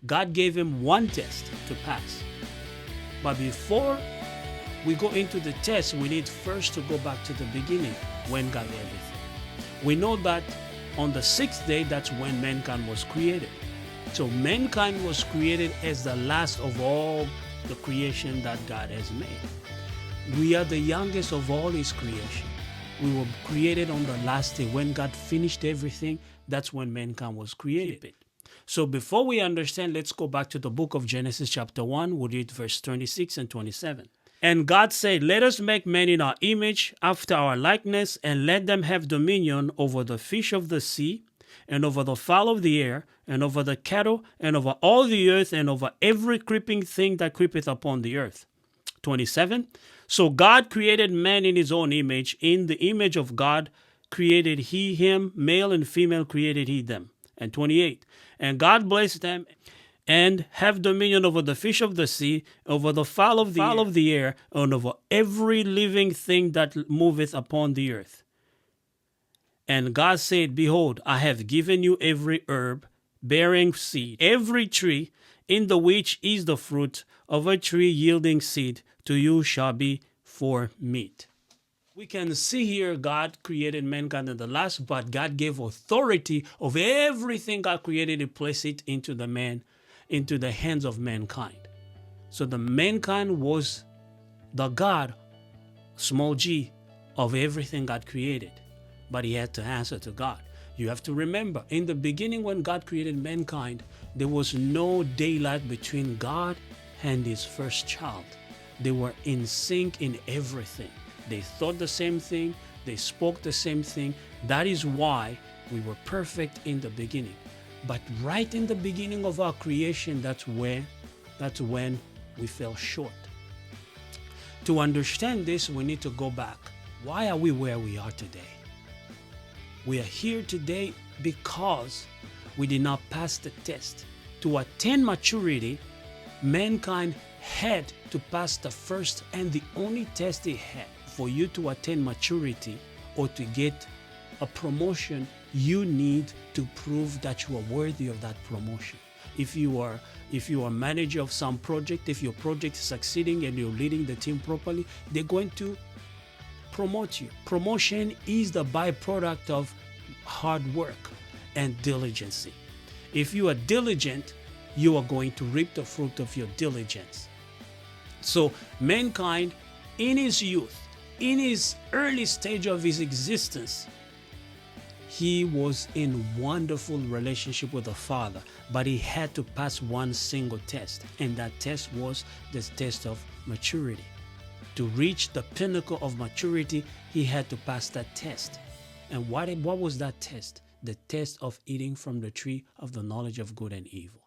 God gave him one test to pass. But before we go into the test, we need first to go back to the beginning when God made everything. We know that on the sixth day, that's when mankind was created. So mankind was created as the last of all the creation that God has made. We are the youngest of all his creation. We were created on the last day. When God finished everything, that's when mankind was created. So before we understand, let's go back to the book of Genesis chapter 1. We'll read verse 26 and 27. And God said, let us make man in our image, after our likeness, and let them have dominion over the fish of the sea, and over the fowl of the air, and over the cattle, and over all the earth, and over every creeping thing that creepeth upon the earth. 27. So God created man in his own image. In the image of God created he him, male and female created he them. And 28. And God blessed them, and have dominion over the fish of the sea, over the fowl of the air, and over every living thing that moveth upon the earth. And God said, behold, I have given you every herb bearing seed, every tree in the which is the fruit of a tree yielding seed, to you shall be for meat. We can see here God created mankind in the last, but God gave authority of everything God created and placed it into the hands of mankind. So the mankind was the God, small g, of everything God created. But he had to answer to God. You have to remember, in the beginning when God created mankind, there was no daylight between God and his first child. They were in sync in everything. They thought the same thing. They spoke the same thing. That is why we were perfect in the beginning. But right in the beginning of our creation, that's when we fell short. To understand this, we need to go back. Why are we where we are today? We are here today because we did not pass the test. To attain maturity, mankind had to pass the first and the only test they had. For you to attain maturity or to get a promotion, you need to prove that you are worthy of that promotion. If you are manager of some project, if your project is succeeding and you're leading the team properly, they're going to promote you. Promotion is the byproduct of hard work and diligence. If you are diligent, you are going to reap the fruit of your diligence. So mankind, in his youth, in his early stage of his existence, he was in wonderful relationship with the Father, but he had to pass one single test, and that test was the test of maturity. To reach the pinnacle of maturity, he had to pass that test. And what was that test? The test of eating from the tree of the knowledge of good and evil.